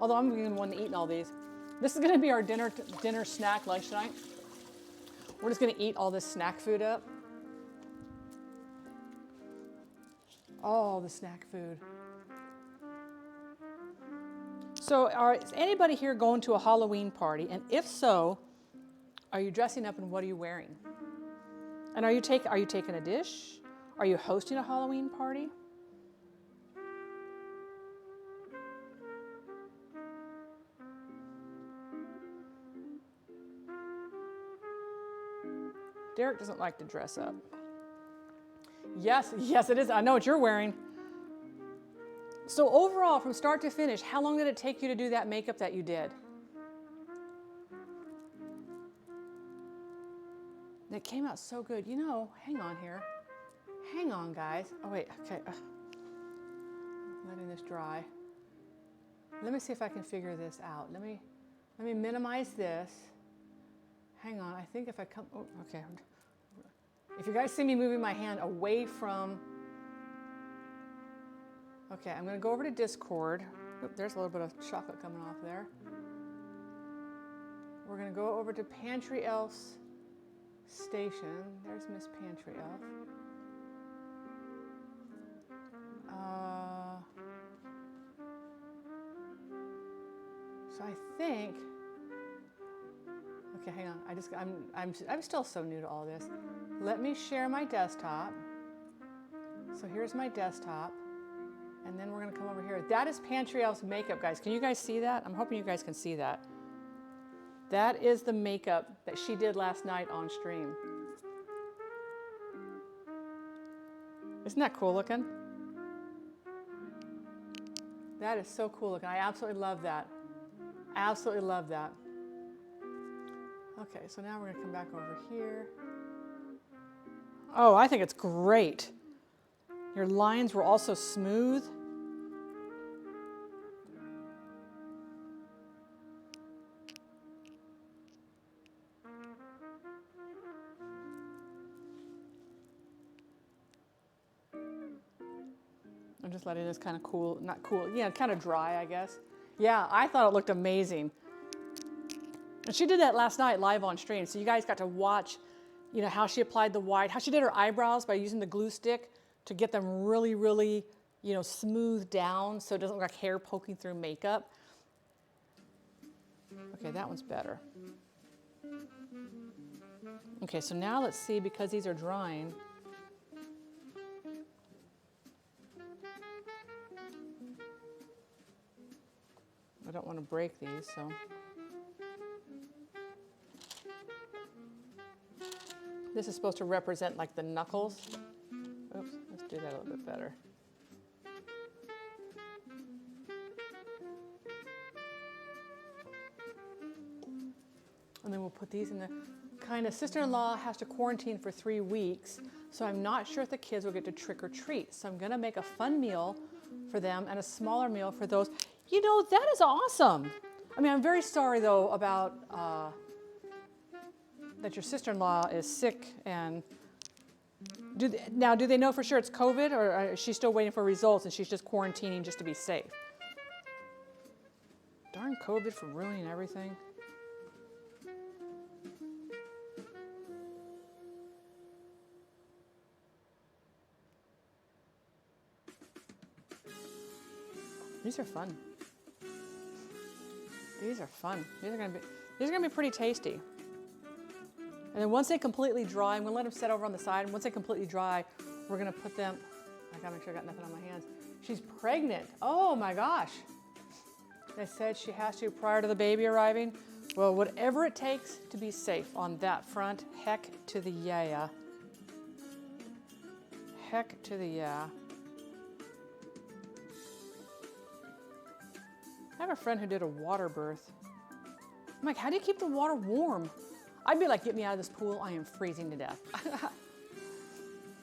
Although I'm going to be the one eating all these. This is going to be our dinner, snack, lunch tonight. We're just going to eat all this snack food up. All the snack food. So is anybody here going to a Halloween party? And if so, are you dressing up and what are you wearing? And are you taking a dish? Are you hosting a Halloween party? Derek doesn't like to dress up. Yes, it is. I know what you're wearing. So overall, from start to finish, how long did it take you to do that makeup that you did? It came out so good. You know, hang on here. Hang on, guys. Oh, wait, okay. Letting this dry. Let me see if I can figure this out. Let me minimize this. Hang on, I think if I come, oh, okay. If you guys see me moving my hand away from, okay, I'm gonna go over to Discord. Oop, there's a little bit of chocolate coming off there. We're gonna go over to Pantry Elf's station. There's Miss Pantry Elf. So I think, okay, hang on. I'm still so new to all this. Let me share my desktop. So here's my desktop. And then we're gonna come over here. That is Pantry Elf's makeup, guys. Can you guys see that? I'm hoping you guys can see that. That is the makeup that she did last night on stream. Isn't that cool looking? That is so cool looking. I absolutely love that. Absolutely love that. Okay, so now we're gonna come back over here. Oh, I think it's great. Your lines were also smooth. I'm just letting this kind of cool, not cool, yeah, kind of dry, I guess. Yeah, I thought it looked amazing. And she did that last night live on stream, so you guys got to watch, you know, how she applied the white, how she did her eyebrows by using the glue stick to get them really, really, you know, smoothed down so it doesn't look like hair poking through makeup. Okay, that one's better. Okay, so now let's see, because these are drying. I don't want to break these, so. This is supposed to represent like the knuckles. Oops, let's do that a little bit better. And then we'll put these in the kind of, sister-in-law has to quarantine for 3 weeks, so I'm not sure if the kids will get to trick or treat. So I'm gonna make a fun meal for them and a smaller meal for those. You know, that is awesome. I mean, I'm very sorry though about that your sister-in-law is sick, and do they know for sure it's COVID, or is she still waiting for results and she's just quarantining just to be safe? Darn COVID for ruining everything. These are fun. These are fun. These are gonna be pretty tasty. And then once they completely dry, I'm gonna let them set over on the side. And once they completely dry, we're gonna put them, I gotta make sure I got nothing on my hands. She's pregnant. Oh my gosh. They said she has to prior to the baby arriving. Well, whatever it takes to be safe on that front, heck to the yeah. Heck to the yeah. I have a friend who did a water birth. I'm like, how do you keep the water warm? I'd be like, get me out of this pool, I am freezing to death.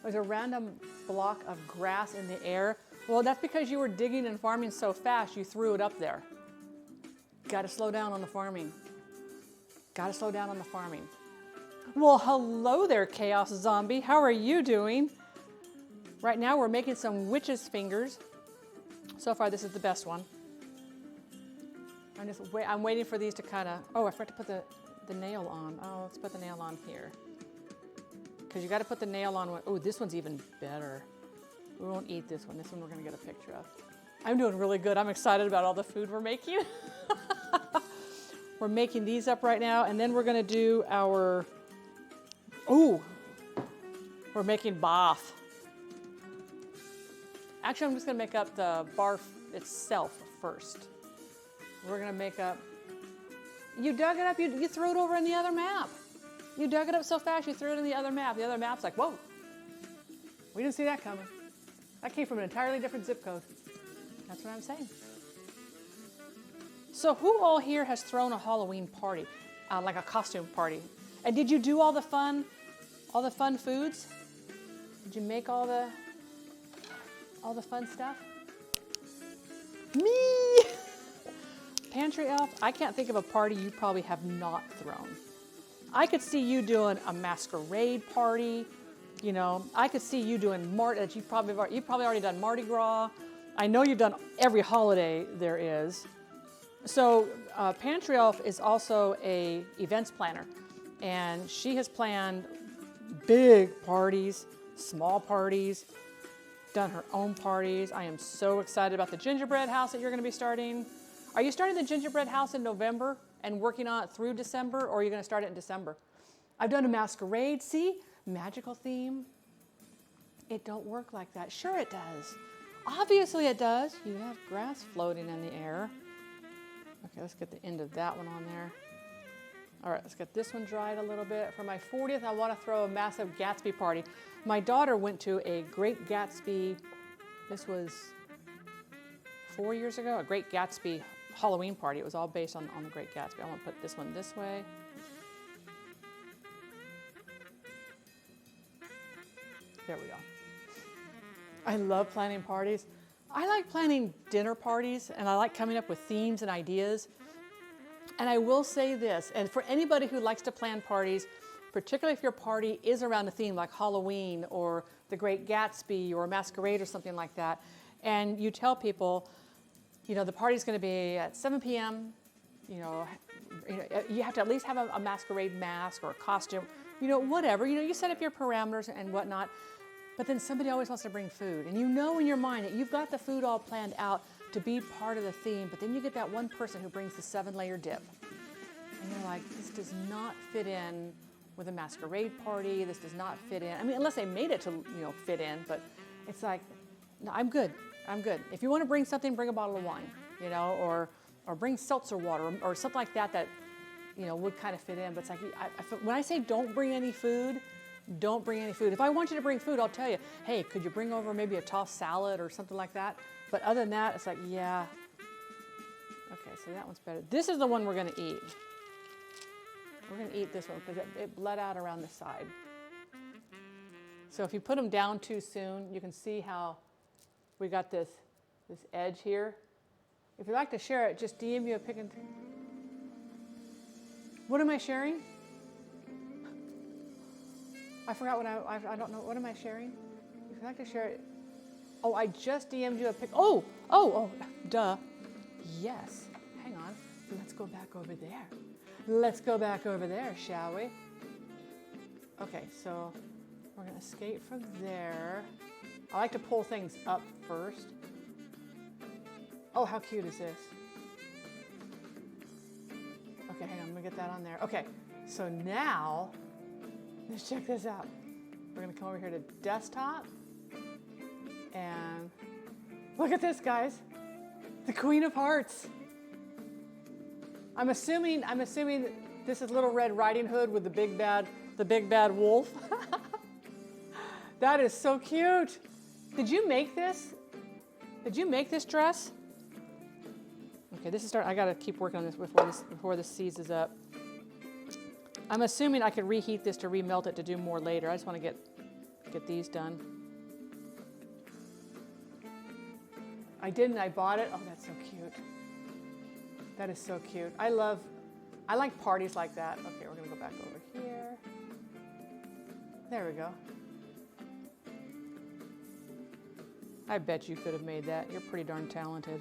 There's a random block of grass in the air. Well, that's because you were digging and farming so fast, you threw it up there. Gotta slow down on the farming. Gotta slow down on the farming. Well, hello there, Chaos Zombie. How are you doing? Right now, we're making some witch's fingers. So far, this is the best one. I'm waiting for these to kind of, oh, I forgot to put the nail on. Oh, let's put the nail on here. Because you got to put the nail on. Oh, this one's even better. We won't eat this one. This one we're going to get a picture of. I'm doing really good. I'm excited about all the food we're making. We're making these up right now, and then we're going to do our, we're making bath. Actually, I'm just going to make up the barf itself first. We're going to make up, you dug it up, you threw it over in the other map. You dug it up so fast, you threw it in the other map. The other map's like, whoa, we didn't see that coming. That came from an entirely different zip code. That's what I'm saying. So who all here has thrown a Halloween party, like a costume party? And did you do all the fun foods? Did you make all the fun stuff? Me! Pantry elf, I can't think of a party you probably have not thrown. I could see you doing a masquerade party. You know, I could see you doing you've probably already done Mardi Gras. I know you've done every holiday there is. So Pantry Elf is also a events planner, and she has planned big parties, small parties, done her own parties. I am so excited about the gingerbread house that you're going to be starting. Are you starting the gingerbread house in November and working on it through December, or are you going to start it in December? I've done a masquerade, see? Magical theme. It don't work like that. Sure it does. Obviously it does. You have grass floating in the air. Okay, let's get the end of that one on there. All right, let's get this one dried a little bit. For my 40th, I want to throw a massive Gatsby party. My daughter went to a Great Gatsby, this was 4 years ago, a Great Gatsby Halloween party. It was all based on the Great Gatsby. I want to put this one this way. There we go. I love planning parties. I like planning dinner parties, and I like coming up with themes and ideas. And I will say this, and for anybody who likes to plan parties, particularly if your party is around a theme like Halloween or the Great Gatsby or Masquerade or something like that, and you tell people, you know, the party's going to be at 7 p.m., you have to at least have a masquerade mask or a costume, whatever. You set up your parameters and whatnot. But then somebody always wants to bring food. And you know in your mind that you've got the food all planned out to be part of the theme, but then you get that one person who brings the 7-layer dip. And you're like, this does not fit in with a masquerade party. This does not fit in. I mean, unless they made it to, fit in, but it's like, no, I'm good. If you want to bring something, bring a bottle of wine, or bring seltzer water or something like that would kind of fit in. But it's like, when I say don't bring any food, don't bring any food. If I want you to bring food, I'll tell you, hey, could you bring over maybe a tossed salad or something like that? But other than that, it's like, yeah. Okay, so that one's better. This is the one we're going to eat. We're going to eat this one because it bled out around the side. So if you put them down too soon, you can see how we got this edge here. If you'd like to share it, just DM me a pic and... What am I sharing? I forgot what I don't know. What am I sharing? If you'd like to share it. Oh, I just DM'd you a pic. Oh, duh. Yes. Hang on. Let's go back over there. Let's go back over there, shall we? Okay, so we're going to skate from there. I like to pull things up first. Oh, how cute is this? Okay, hang on. I'm going to get that on there. Okay, so now... let's check this out. We're going to come over here to desktop. And look at this, guys. The Queen of Hearts. I'm assuming this is Little Red Riding Hood with the big bad wolf. That is so cute. Did you make this? Did you make this dress? Okay, this is I got to keep working on this before this seizes up. I'm assuming I could reheat this to remelt it to do more later. I just want to get these done. I didn't, I bought it. Oh, that's so cute. That is so cute. I like parties like that. Okay, we're gonna go back over here. There we go. I bet you could have made that. You're pretty darn talented.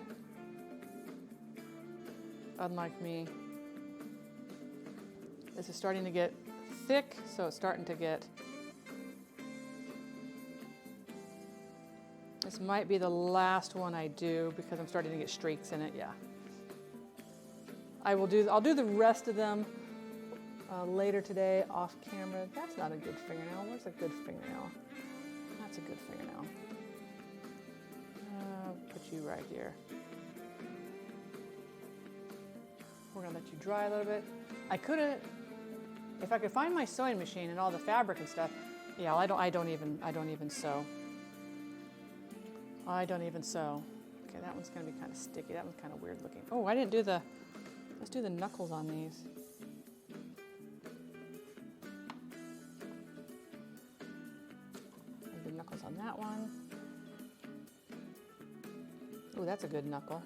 unlike me. This is starting to get thick, so it's starting to get... This might be the last one I do because I'm starting to get streaks in it, yeah. I'll do the rest of them later today off camera. That's not a good fingernail. Where's a good fingernail? That's a good fingernail. Put you right here. We're gonna let you dry a little bit. I couldn't, if I could find my sewing machine and all the fabric and stuff. Yeah, I don't even sew. I don't even sew. Okay, that one's gonna be kind of sticky. That one's kind of weird looking. Oh, I didn't do the. Let's do the knuckles on these. The knuckles on that one. Oh, that's a good knuckle.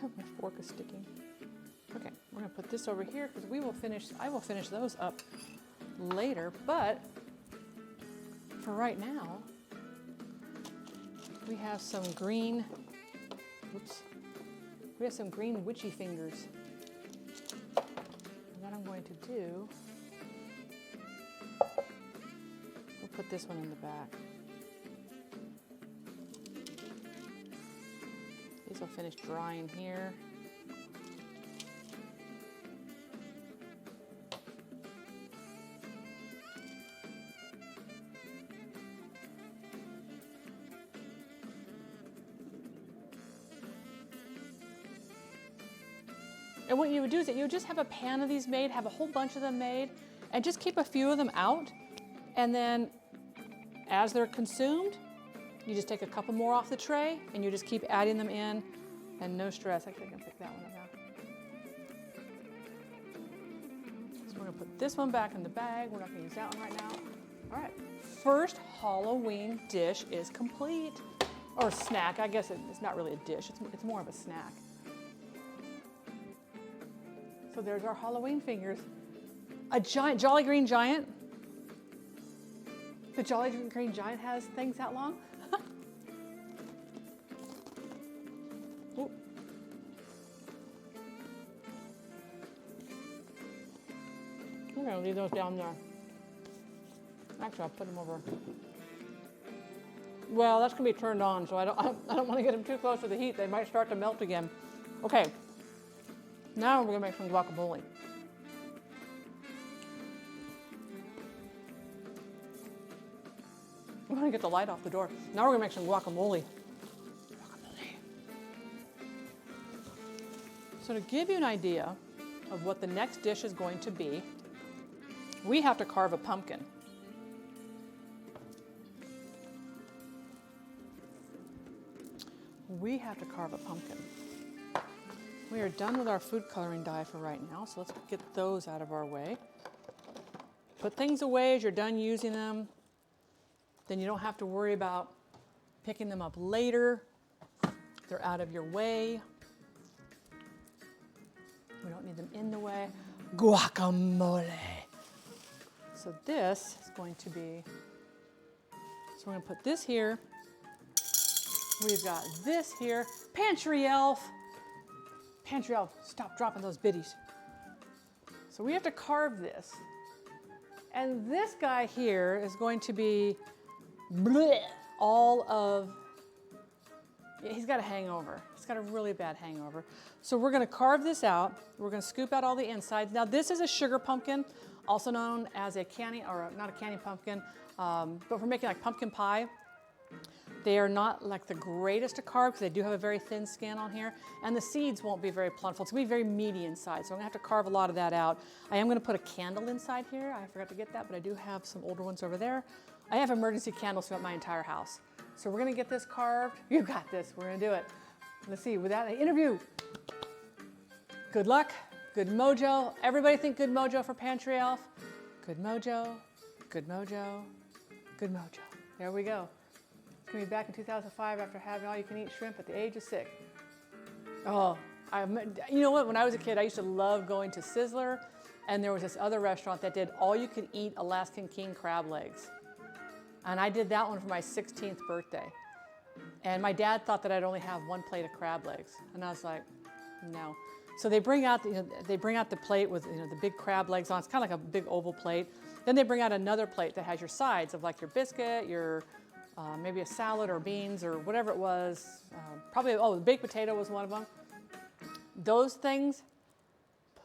Oh, my fork is sticking. Okay, we're gonna put this over here because I will finish those up later, but for right now, we have some green, we have some green witchy fingers. And what I'm going to do, we'll put this one in the back. These will finish drying here. And what you would do is that you would just have a pan of these made, have a whole bunch of them made, and just keep a few of them out. And then as they're consumed, you just take a couple more off the tray and you just keep adding them in and no stress. Actually, I can pick that one up now. So we're gonna put this one back in the bag. We're not gonna use that one right now. All right, first Halloween dish is complete. Or snack, I guess it's not really a dish, it's more of a snack. So there's our Halloween fingers. A giant, Jolly Green Giant. The Jolly Green Giant has things that long. Ooh. I'm gonna leave those down there. Actually, I'll put them over. Well, that's gonna be turned on, so I don't want to get them too close to the heat. They might start to melt again. Okay. Now we're gonna make some guacamole. I'm gonna get the light off the door. Now we're gonna make some guacamole. So to give you an idea of what the next dish is going to be, we have to carve a pumpkin. We have to carve a pumpkin. We are done with our food coloring dye for right now, so let's get those out of our way. Put things away as you're done using them. Then you don't have to worry about picking them up later. They're out of your way. We don't need them in the way. Guacamole. So this is going to be, so we're gonna put this here. We've got this here. Pantry elf. Pantry elf, stop dropping those biddies. So we have to carve this. And this guy here is going to be bleh, all of, yeah, he's got a hangover. He's got a really bad hangover. So we're gonna carve this out. We're gonna scoop out all the insides. Now this is a sugar pumpkin, also known as a candy, or not a candy pumpkin, but we're making like pumpkin pie. They are not like the greatest to carve because they do have a very thin skin on here, and the seeds won't be very plentiful. It's gonna be very meaty inside, so I'm gonna have to carve a lot of that out. I am gonna put a candle inside here. I forgot to get that, but I do have some older ones over there. I have emergency candles throughout my entire house. So we're gonna get this carved. You got this, we're gonna do it. Let's see, without an interview. Good luck, good mojo. Everybody think good mojo for Pantry Elf. Good mojo, good mojo, good mojo. There we go. It's gonna be back in 2005 after having all-you-can-eat shrimp at the age of 6. Oh, you know what? When I was a kid, I used to love going to Sizzler, and there was this other restaurant that did all-you-could-eat Alaskan king crab legs. And I did that one for my 16th birthday. And my dad thought that I'd only have one plate of crab legs. And I was like, no. So they bring out the plate with the big crab legs on. It's kind of like a big oval plate. Then they bring out another plate that has your sides of like your biscuit, your maybe a salad or beans or whatever it was. Probably, the baked potato was one of them. Those things,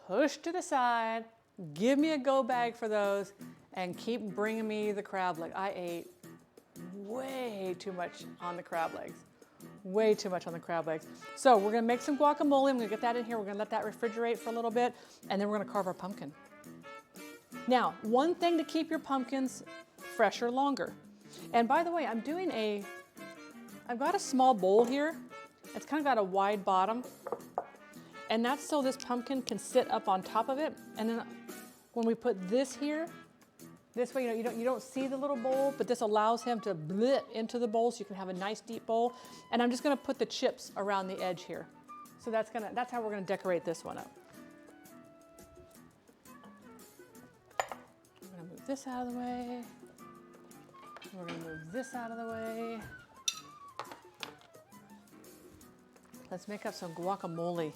push to the side, give me a go bag for those, and keep bringing me the crab leg. I ate way too much on the crab legs. Way too much on the crab legs. So we're gonna make some guacamole. I'm gonna get that in here. We're gonna let that refrigerate for a little bit, and then we're gonna carve our pumpkin. Now, one thing to keep your pumpkins fresher longer. And by the way, I've got a small bowl here. It's kind of got a wide bottom. And that's so this pumpkin can sit up on top of it. And then when we put this here, this way, you don't see the little bowl, but this allows him to blit into the bowl so you can have a nice deep bowl. And I'm just gonna put the chips around the edge here. So that's how we're gonna decorate this one up. I'm gonna move this out of the way. We're gonna move this out of the way. Let's make up some guacamole.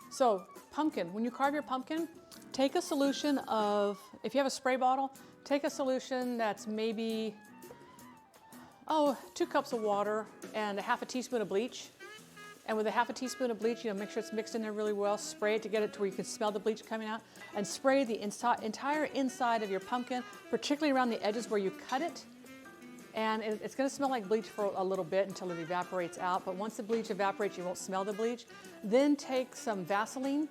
So pumpkin, when you carve your pumpkin, take a solution of, if you have a spray bottle, take a solution that's maybe, 2 cups of water and a half a teaspoon of bleach. And with a half a teaspoon of bleach, make sure it's mixed in there really well. Spray it to get it to where you can smell the bleach coming out. And spray the entire inside of your pumpkin, particularly around the edges where you cut it. And it's gonna smell like bleach for a little bit until it evaporates out. But once the bleach evaporates, you won't smell the bleach. Then take some Vaseline.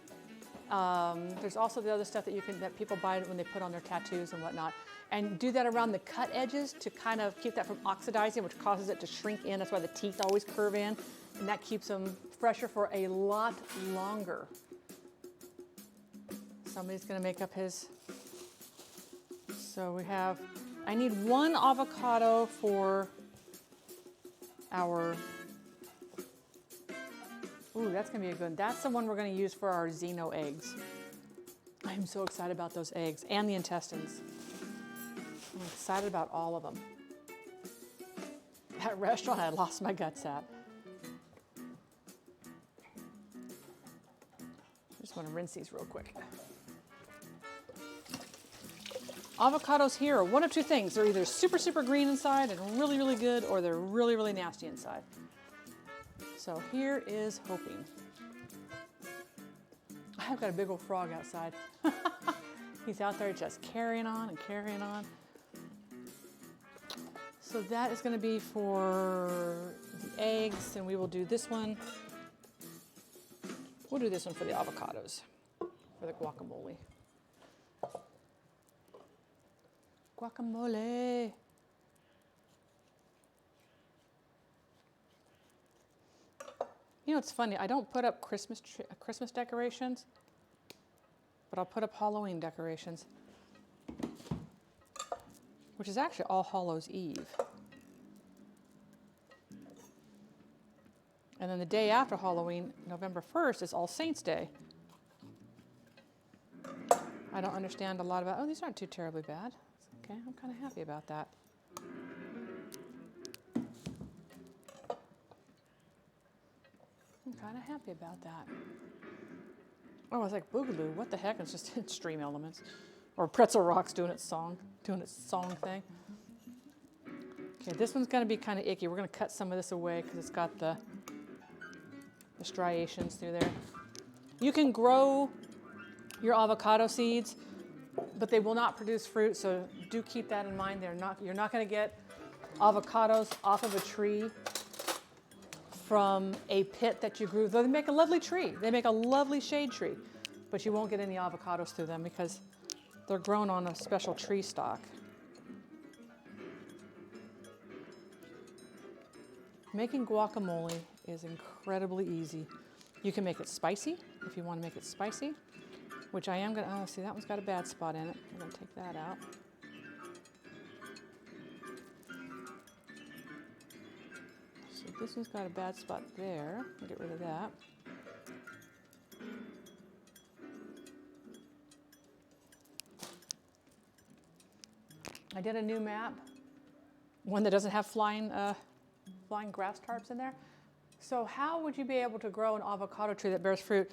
There's also the other stuff that people buy when they put on their tattoos and whatnot. And do that around the cut edges to kind of keep that from oxidizing, which causes it to shrink in. That's why the teeth always curve in. And that keeps them fresher for a lot longer. Somebody's gonna make up his. So I need 1 avocado for our, that's gonna be a good one. That's the one we're gonna use for our Zeno eggs. I'm so excited about those eggs and the intestines. I'm excited about all of them. That restaurant I lost my guts at. I just wanna rinse these real quick. Avocados here are one of 2 things. They're either super, super green inside and really, really good, or they're really, really nasty inside. So here is hoping. I've got a big old frog outside. He's out there just carrying on and carrying on. So that is gonna be for the eggs, and we will do this one. We'll do this one for the avocados, for the guacamole. Guacamole. It's funny. I don't put up Christmas decorations, but I'll put up Halloween decorations, which is actually All Hallows Eve. And then the day after Halloween, November 1st, is All Saints Day. I don't understand a lot about, these aren't too terribly bad. Okay, I'm kind of happy about that. I'm kind of happy about that. Oh, I was like, Boogaloo, what the heck? It's just Extreme Elements. Or Pretzel Rock's doing its song thing. Okay, this one's gonna be kind of icky. We're gonna cut some of this away because it's got the striations through there. You can grow your avocado seeds, but they will not produce fruit, so do keep that in mind. You're not going to get avocados off of a tree from a pit that you grew. Though they make a lovely tree. They make a lovely shade tree, but you won't get any avocados through them because they're grown on a special tree stock. Making guacamole is incredibly easy. You can make it spicy if you want to make it spicy, which I am gonna, see that one's got a bad spot in it. I'm gonna take that out. So this one's got a bad spot there. I'll get rid of that. I did a new map one that doesn't have flying grass tarps in there. So how would you be able to grow an avocado tree that bears fruit?